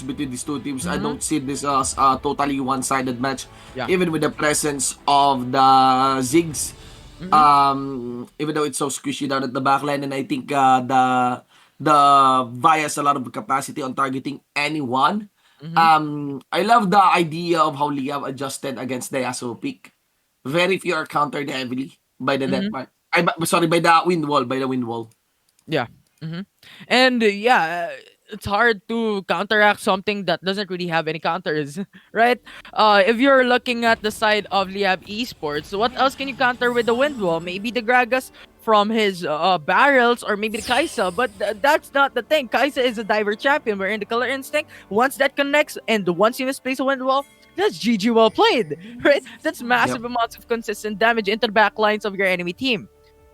between these two teams. I Mm-hmm. don't see this as a totally one-sided match, Yeah. even with the presence of the Ziggs. Mm-hmm. Even though it's so squishy down at the backline, and I think the Vi has a lot of capacity on targeting anyone. Mm-hmm. I love the idea of how Liam adjusted against the Yasuo pick. Very few are countered heavily by the Mm-hmm. Deathmark. Sorry, by the wind wall, Yeah. Mm-hmm. And yeah, it's hard to counteract something that doesn't really have any counters, right? If you're looking at the side of Liyab Esports, what else can you counter with the wind wall? Maybe the Gragas from his barrels, or maybe the Kaisa, but that's not the thing. Kaisa is a diver champion. We're in the color instinct. Once that connects, and once you misplace a wind wall, that's GG well played, right? That's Yep. massive amounts of consistent damage into the back lines of your enemy team.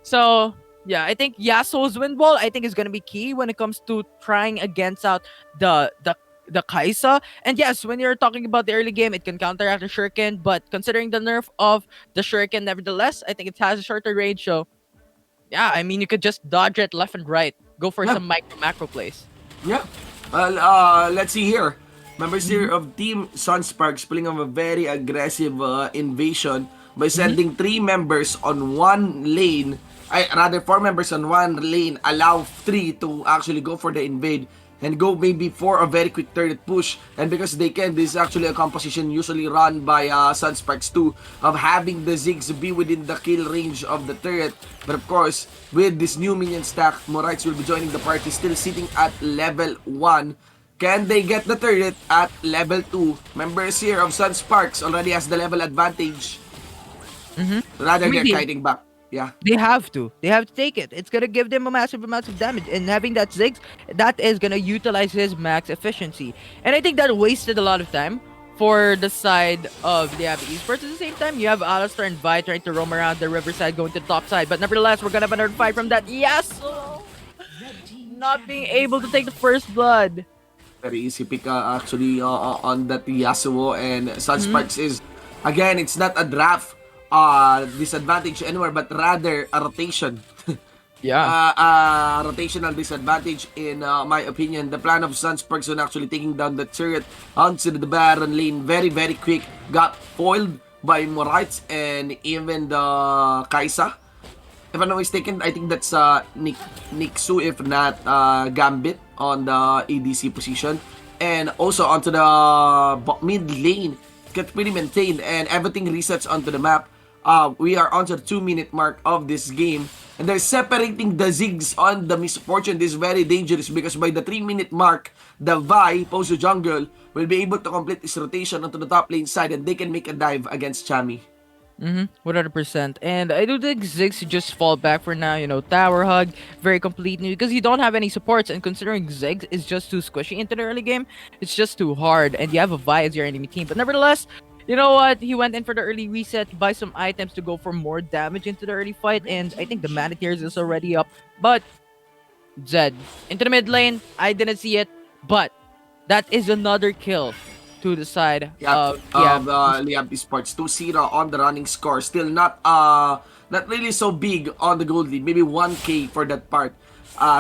So yeah, I think Yasuo's wind wall I think is gonna be key when it comes to trying against out the Kaisa. And yes, when you're talking about the early game, it can counteract the Shuriken, but considering the nerf of the Shuriken, nevertheless, I think it has a shorter range. So yeah, I mean you could just dodge it left and right, go for Yeah. some micro macro plays. Yeah. Well, let's see here. Members here Mm-hmm. of Team Sunsparks pulling of a very aggressive invasion by Mm-hmm. sending three members on one lane. Rather, four members on one lane allow three to actually go for the invade and go maybe for a very quick turret push. And because they can, this is actually a composition usually run by Sunsparks 2 of having the Ziggs be within the kill range of the turret. But of course, with this new minion stack, Morites will be joining the party, still sitting at level 1. Can they get the turret at level 2? Members here of Sunsparks already has the level advantage. Mm-hmm. I Rather, mean they're kiting back. Yeah. they have to. They have to take it. It's gonna give them a massive amount of damage, and having that Ziggs, that is gonna utilize his max efficiency. And I think that wasted a lot of time for the side of the Abby Esports. At the same time, you have Alistar and Vi trying to roam around the riverside, going to the top side. But nevertheless, we're gonna have another fight from that. Yes, not being able to take the first blood. Very easy pick actually on that Yasuo, and Hmm. Sunsparks is, again, it's not a draft disadvantage anywhere, but rather a rotation. Yeah. Rotational disadvantage in my opinion. The plan of Sunsparks on actually taking down the turret onto the Baron lane very very quick got foiled by Morites and even the Kaisa. If I'm not mistaken, I think that's Nixu, if not Gambit on the ADC position. And also onto the mid lane, gets pretty maintained and everything resets onto the map. We are onto the 2 minute mark of this game. And they're separating the Ziggs on the misfortune. This is very dangerous because by the 3 minute mark, the Vi, Pozo Jungle, will be able to complete this rotation onto the top lane side and they can make a dive against Chami. 100%. And I do think Ziggs should just fall back for now, tower hug, very complete because you don't have any supports. And considering Ziggs is just too squishy into the early game, it's just too hard. And you have a Vi as your enemy team. But nevertheless, you know what? He went in for the early reset, buy some items to go for more damage into the early fight. And I think the mana tiers is already up. But Zed, into the mid lane, I didn't see it. But that is another kill to the side Yeah, of, yeah. of Liyab Esports 2-0 on the running score. Still not really so big on the gold lead. Maybe 1k for that part.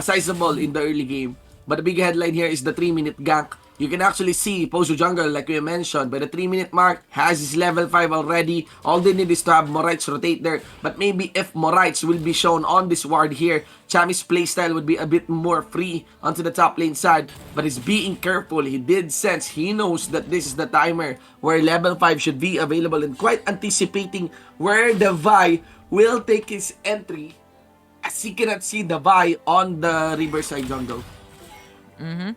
Sizable in the early game. But the big headline here is the 3 minute gank. You can actually see Pozo Jungle, like we mentioned, by the 3 minute mark, has his level 5 already. All they need is to have Morites rotate there. But maybe if Morites will be shown on this ward here, Chami's playstyle would be a bit more free onto the top lane side. But he's being careful. He did sense, he knows that this is the timer where level 5 should be available and quite anticipating where the Vi will take his entry as he cannot see the Vi on the Riverside Jungle. Mm-hmm.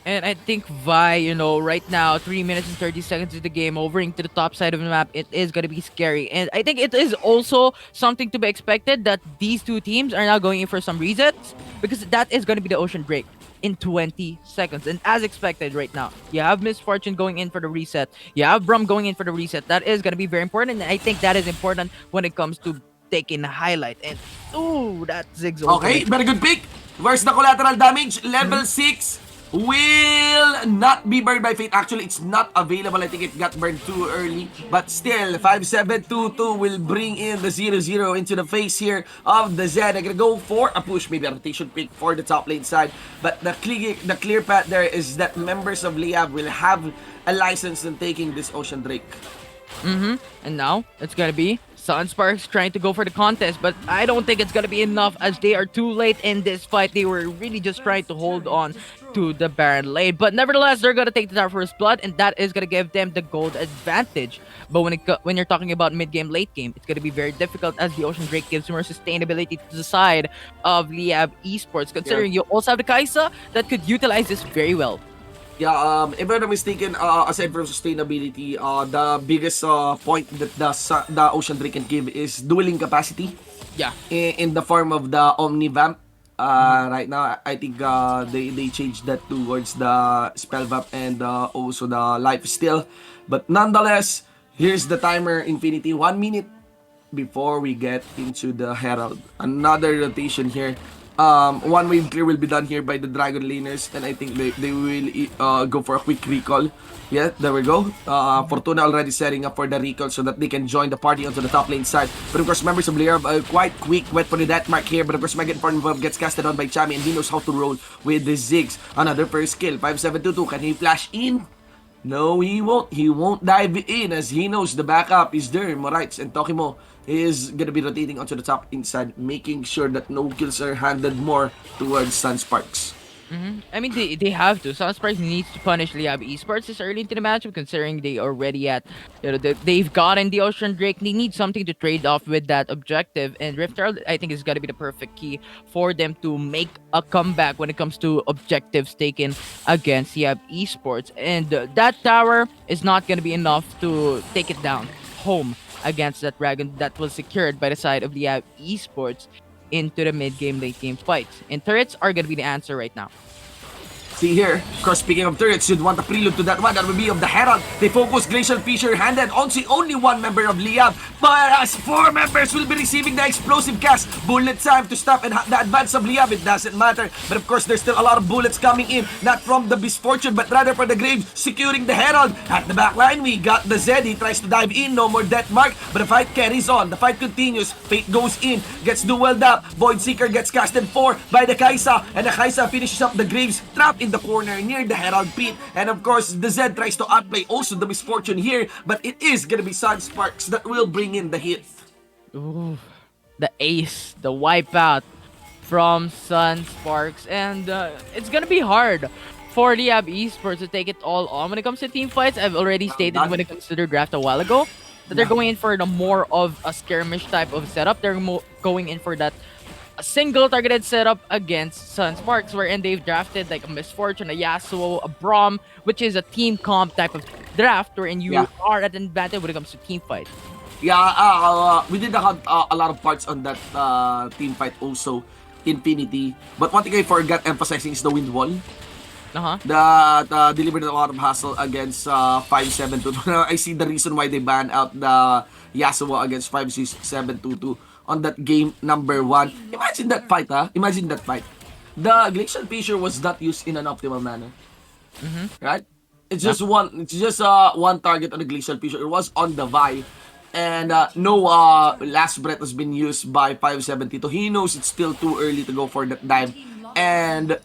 And I think Vi, right now, 3 minutes and 30 seconds of the game, overing to the top side of the map, it is going to be scary. And I think it is also something to be expected that these two teams are now going in for some resets, because that is going to be the ocean break in 20 seconds. And as expected right now, you have Misfortune going in for the reset. You have Brum going in for the reset. That is going to be very important. And I think that is important when it comes to taking a highlight. And, ooh, that Ziggs Okay, ultimate. very good pick. Where's the collateral damage? Level 6. will not be burned by fate. Actually, it's not available. I think it got burned too early. But still, 5722 will bring in the 0-0 into the face here of the Zed. I'm gonna go for a push, maybe a rotation pick for the top lane side. But the clear path there is that members of Liyab will have a license in taking this Ocean Drake. And now it's gonna be Sunsparks trying to go for the contest, but I don't think it's gonna be enough as they are too late in this fight. They were really just trying to hold on to the Baron lane, but nevertheless, they're gonna take the tower first blood, and that is gonna give them the gold advantage. But when you're talking about mid game, late game, it's gonna be very difficult as the Ocean Drake gives more sustainability to the side of Liyab Esports. Considering you also have the Kaisa that could utilize this very well. Yeah, if I'm not mistaken, aside from sustainability, the biggest point that the Ocean Drake can give is dueling capacity Yeah. in the form of the Omnivamp. Right now, I think they changed that towards the Spell Vamp and also the Life Steal. But nonetheless, here's the timer, Infinity. 1 minute before we get into the Herald. Another rotation here. One wave clear will be done here by the Dragon Laners, and I think they will go for a quick recall. Yeah, there we go. Fortuna already setting up for the recall so that they can join the party onto the top lane side. But of course, members of Liyab are quite quick, went for the death mark here. But of course, Mega Inform gets casted on by Chami, and he knows how to roll with the Ziggs. Another first kill, 5722. Can he flash in? No, he won't. He won't dive in as he knows the backup is there. Moritz and Tokimo is gonna be rotating onto the top inside, making sure that no kills are handed more towards Sunsparks. I mean, they have to. Sunsparks needs to punish Liyab Esports this early into the matchup, considering they already they've gotten the Ocean Drake. They need something to trade off with that objective, and Rift Herald, I think, is gonna be the perfect key for them to make a comeback when it comes to objectives taken against Liyab Esports. And that tower is not gonna be enough to take it down home against that dragon that was secured by the side of Liyab Esports into the mid-game, late-game fights. And turrets are gonna be the answer right now. See here, of course, speaking of turrets, you'd want a prelude to that one. That would be of the Herald. They focus Glacial Fissure handed on only one member of Liyab. But as 4 members will be receiving the explosive cast. Bullet time to stop and the advance of Liyab. It doesn't matter. But of course, there's still a lot of bullets coming in. Not from the Misfortune, but rather for the Graves securing the Herald. At the back line, we got the Zed. He tries to dive in. No more death mark. But the fight carries on. The fight continues. Fate goes in. Gets dueled up. Void Seeker gets casted for by the Kaisa. And the Kaisa finishes up the Graves. Trapped in the corner near the Herald pit, and of course the Zed tries to outplay also the Misfortune here, but it is gonna be Sunsparks that will bring in the hit. Ooh, the ace, the wipeout from Sunsparks, and it's gonna be hard for Liyab Esports to take it all on when it comes to team fights. I've already stated when it comes to their draft a while ago that they're going in for the more of a skirmish type of setup. They're going in for that a single targeted setup against Sunsparks, wherein they've drafted like a Misfortune, a Yasuo, a Braum, which is a team comp type of draft wherein you are at an advantage when it comes to team fight. Yeah, we did have a lot of parts on that team fight also, Infinity. But one thing I forgot emphasizing is the wind wall. That delivered a lot of hassle against 5722. I see the reason why they banned out the Yasuo against 5722 on that game number 1. Imagine that fight, Imagine that fight. The Glacial Fissure was not used in an optimal manner. Right? It's just one target on the Glacial Fissure. It was on the Vi. And no last breath has been used by 572. He knows it's still too early to go for that dive. And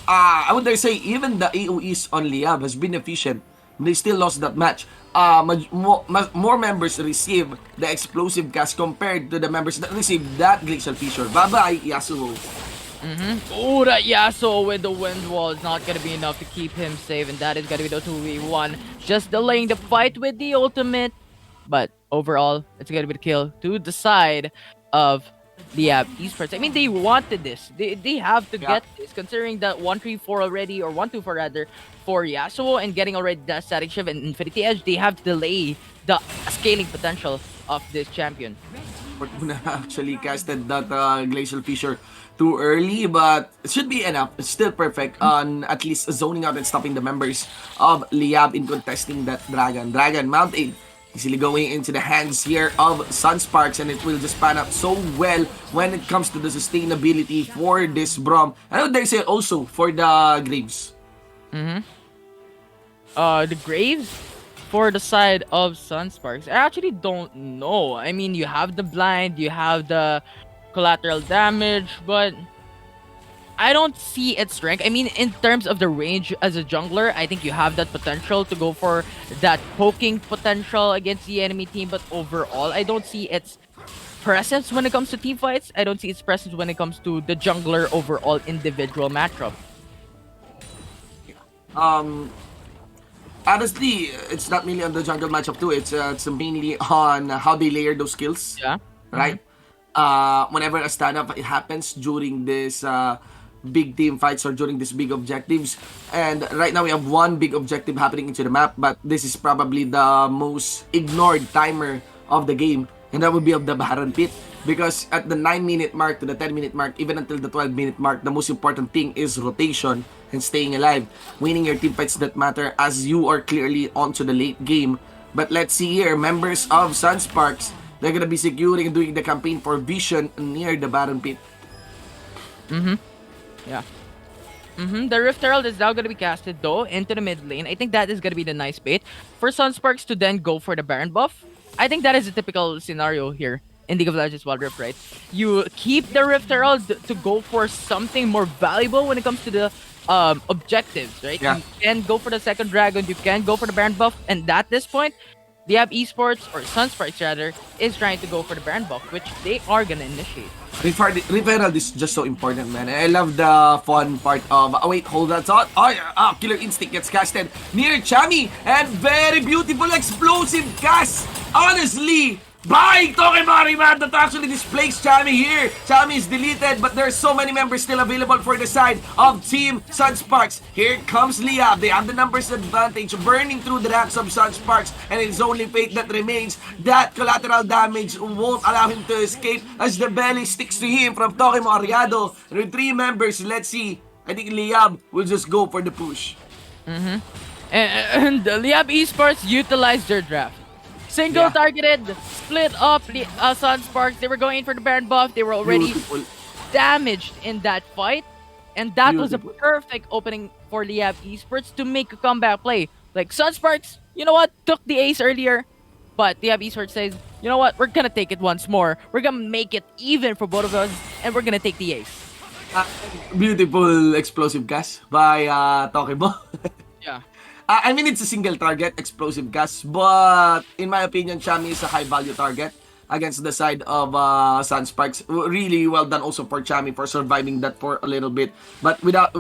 I would dare say even the AoEs on Liyab has been efficient. They still lost that match. More members receive the explosive cast compared to the members that receive that Glacial Fissure. Bye-bye, Yasuo. Oh, that Yasuo with the wind wall is not gonna be enough to keep him safe, and that is gonna be the 2v1. Just delaying the fight with the ultimate. But overall, it's gonna be the kill to the side of Liyab Esports. I mean, they wanted this. They have to get this, considering that 1-3-4 already, or 1-2-4 rather, for Yasuo, and getting already that Static Shift and Infinity Edge. They have to delay the scaling potential of this champion. Fortuna actually casted that Glacial Fissure too early, but it should be enough. It's still perfect on at least zoning out and stopping the members of Liyab in contesting that Dragon. Dragon Mountain easily going into the hands here of Sunsparks, and it will just pan out so well when it comes to the sustainability for this Braum. And I would dare say also for the Graves. Mm-hmm. The Graves for the side of Sunsparks. I actually don't know. I mean, you have the blind, you have the collateral damage, but I don't see its strength. I mean, in terms of the range as a jungler, I think you have that potential to go for that poking potential against the enemy team. But overall, I don't see its presence when it comes to team fights. I don't see its presence when it comes to the jungler overall individual matchup. Um, Honestly, it's not mainly on the jungle matchup too. It's mainly on how they layer those skills, Yeah. Mm-hmm. right? Whenever a stand-up it happens during this big team fights or during these big objectives. And right now we have one big objective happening into the map, but this is probably the most ignored timer of the game, and that would be of the Baron Pit. Because at the 9-minute mark to the 10-minute mark, even until the 12-minute mark, the most important thing is rotation and staying alive. Winning your team fights that matter as you are clearly onto the late game. But let's see here, members of Sunsparks, they're gonna be securing and doing the campaign for Vision near the Baron Pit. Mm-hmm. Yeah. Mm-hmm. The Rift Herald is now going to be casted though into the mid lane. I think that is going to be the nice bait for Sunsparks to then go for the Baron buff. I think that is a typical scenario here in League of Legends Wildrift, right? You keep the Rift Herald to go for something more valuable when it comes to the objectives, right? Yeah. You can go for the second dragon, you can go for the Baron buff, and at this point, Liyab Esports, or Sunsparks rather, is trying to go for the Baron buff, which they are gonna initiate. Referral is just so important, man. I love the fun part of... Oh, wait, hold that thought. Oh, yeah. Killer Instinct gets casted near Chami. And very beautiful explosive cast. Honestly, by Tokimari, man, that actually displays Chami here. Chami is deleted, but there's so many members still available for the side of Team Sunsparks. Here comes Liyab. They have the numbers advantage, burning through the ranks of Sunsparks, and it's only fate that remains. That collateral damage won't allow him to escape as the belly sticks to him from Tokimo Ariado. With 3 members, let's see. I think Liyab will just go for the push. Mm-hmm. And Liyab Esports utilized their draft. Single targeted, split up the Sunsparks. They were going in for the Baron buff. They were already Beautiful. damaged in that fight. And that was a Beautiful. perfect opening for Liyab Esports to make a comeback play. Like, Sunsparks, you know what? Took the ace earlier. But Liyab Esports says, you know what? We're gonna take it once more. We're gonna make it even for both of us. And we're gonna take the ace. Beautiful explosive cast by Tokimo. Yeah. I mean, it's a single target, explosive gas, but in my opinion, Chami is a high value target against the side of Sunsparks. Really well done also for Chami for surviving that for a little bit. But without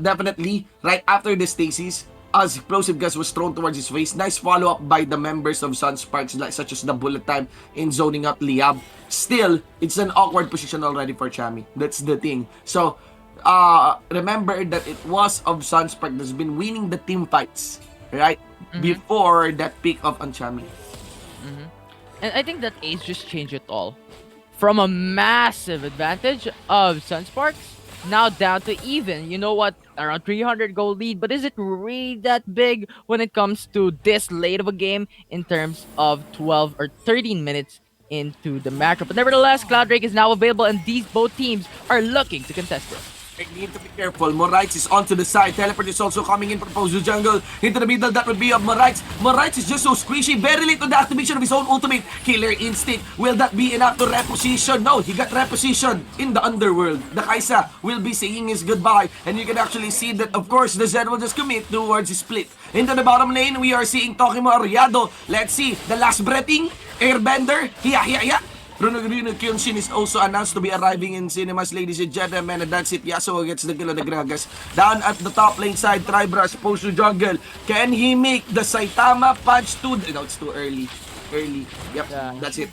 definitely, right after the stasis, as explosive gas was thrown towards his face, nice follow-up by the members of Sunsparks, like, such as the bullet time in zoning out Liyab. Still, it's an awkward position already for Chami. That's the thing. So, remember that it was of Sunspark that's been winning the team fights, right? Before that pick of Anchami. And I think that ace just changed it all. From a massive advantage of Sunsparks, now down to even. You know what? Around 300 gold lead, but is it really that big when it comes to this late of a game in terms of 12 or 13 minutes into the matchup? But nevertheless, Cloud Drake is now available, and these both teams are looking to contest it. I need to be careful. Moritz is onto the side. Teleport is also coming in from Pozu Jungle. Into the middle, that would be of Moritz. Moritz is just so squishy. Very late to the activation of his own ultimate. Killer Instinct. Will that be enough to reposition? No, he got repositioned in the underworld. The Kaisa will be saying his goodbye. And you can actually see that, of course, the Zen will just commit towards his split. Into the bottom lane, we are seeing Tokimo Ariado. Let's see. The last breathing. Airbender. Hiya. Bruno Kyunshin is also announced to be arriving in cinemas, ladies and gentlemen, and that's it. Yasuo gets the kill of the Gragas. Down at the top lane side, Tribrush, Posu Jungle. Can he make the Saitama punch to... No, it's too early. Yep, Yeah. that's it.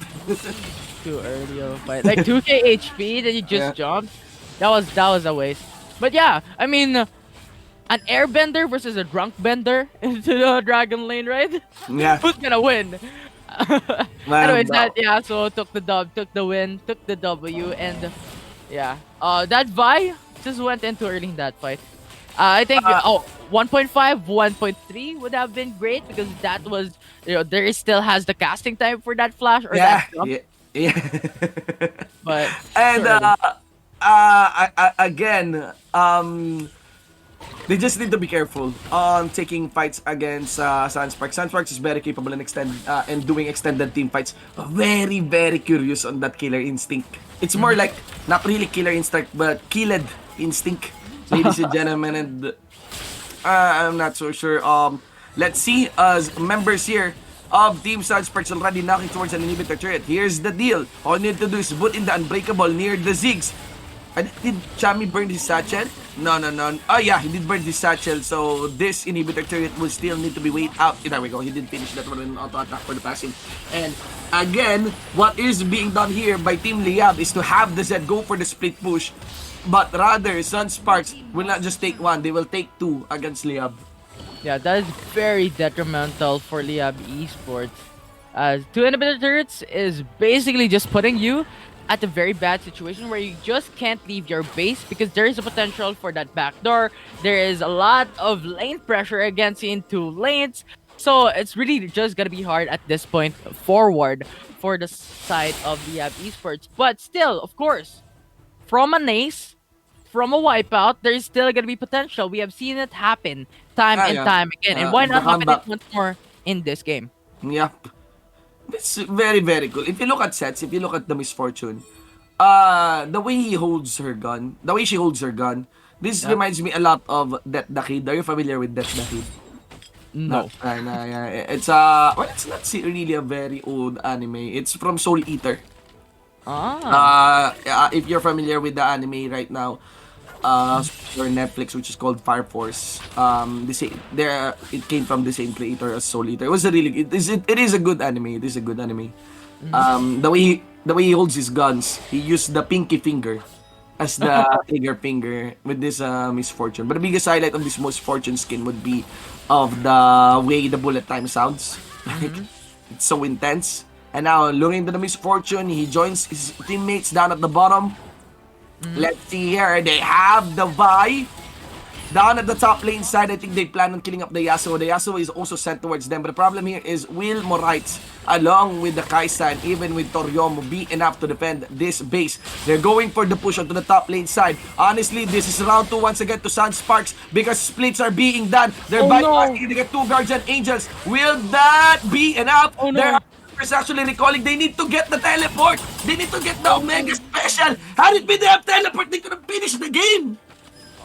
Too early of a fight. Like 2k HP that you just jumped. That was a waste. But yeah, I mean, an airbender versus a drunk bender into the dragon lane, right? Yeah. Who's gonna win? Anyways, that so took the dub, took the win, took the W, and yeah, that Vi just went in too early in that fight. I think 1.5, 1.3 would have been great because that was, there still has the casting time for that flash or that jump. Yeah. But And again, They just need to be careful on taking fights against Sunsparks. Sunsparks is very capable and doing extended team fights. Very, very curious on that killer instinct. It's more like not really killer instinct, but killed instinct, ladies and gentlemen. And I'm not so sure. Let's see as members here of Team Sunsparks already knocking towards an inhibitor turret. Here's the deal. All you need to do is boot in the unbreakable near the Ziggs. Did Chami burn his satchel? No. Oh yeah, he did burn his satchel. So this inhibitor turret will still need to be wait out. There we go. He did finish that one in auto attack for the passive. And again, what is being done here by Team Liyab is to have the Zed go for the split push. But rather, Sunsparks will not just take one. They will take two against Liyab. Yeah, that is very detrimental for Liyab Esports. As two inhibitor turrets is basically just putting you at a very bad situation where you just can't leave your base because there is a potential for that backdoor. There is a lot of lane pressure against you in two lanes. So it's really just gonna be hard at this point forward for the side of Liyab Esports. But still, of course, from an ace, from a wipeout, there's still gonna be potential. We have seen it happen time and Yeah. time again. And why The not happen it comeback. once more in this game? Yep. It's very, very cool. If you look at sets, if you look at the Misfortune, the way he holds her gun, the way she holds her gun, this reminds me a lot of Death the Kid. Are you familiar with Death the Kid? No. Yeah. It's well, it's not really a very old anime. It's from Soul Eater. If you're familiar with the anime right now, for Netflix, which is called Fire Force. It came from the same creator as Soul Eater. It was a really it is a good anime. It is a good anime. The way he holds his guns, he used the pinky finger as the trigger finger with this Misfortune. But the biggest highlight of this Misfortune skin would be of the way the bullet time sounds. Like it's so intense. And now looking to the Misfortune, he joins his teammates down at the bottom. Let's see here. They have the Vi. Down at the top lane side, I think they plan on killing up the Yasuo. The Yasuo is also sent towards them. But the problem here is will Morites, along with the Kai'San, even with Toryomo, be enough to defend this base? They're going for the push onto the top lane side. Honestly, this is round 2 once again to Sunsparks because splits are being done. They're bypassing to get 2 Guardian Angels. Will that be enough? There are actually recalling they need to get the teleport. They need to get the Omega Special. Had it been they have teleport, they could have finished the game.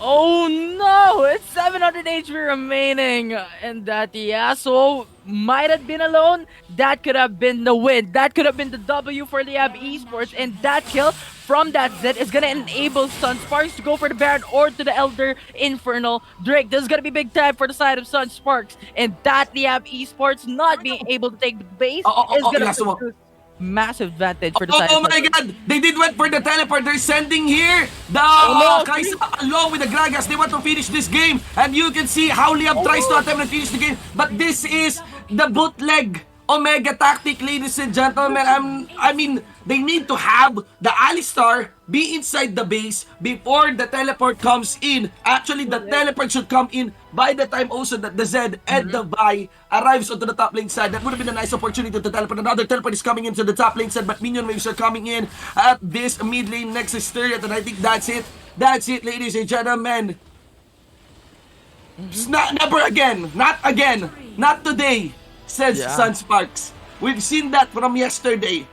Oh no! It's 700 HP remaining, and that Yasuo might have been alone. That could have been the win. That could have been the W for Liyab Esports, and that kill from that Zed is gonna enable Sunsparks to go for the Baron or to the Elder Infernal Drake. This is gonna be big time for the side of Sunsparks, and that Liyab Esports not being able to take the base is gonna produce massive advantage for the side. Oh my god! They did went for the teleport. They're sending here the Kai'Sa along with the Gragas. They want to finish this game. And you can see how Liyab tries to attempt to finish the game. But this is the bootleg Omega tactic, ladies and gentlemen. I mean, they need to have the Alistar be inside the base before the teleport comes in. Actually, the teleport should come in by the time also that the Zed and the Vi arrives onto the top lane side. That would have been a nice opportunity to teleport. Another teleport is coming into the top lane side, but minion waves are coming in at this mid lane next to turret, and I think that's it. That's it, ladies and gentlemen. Never again. Not again. Not today, says Sunsparks. We've seen that from yesterday.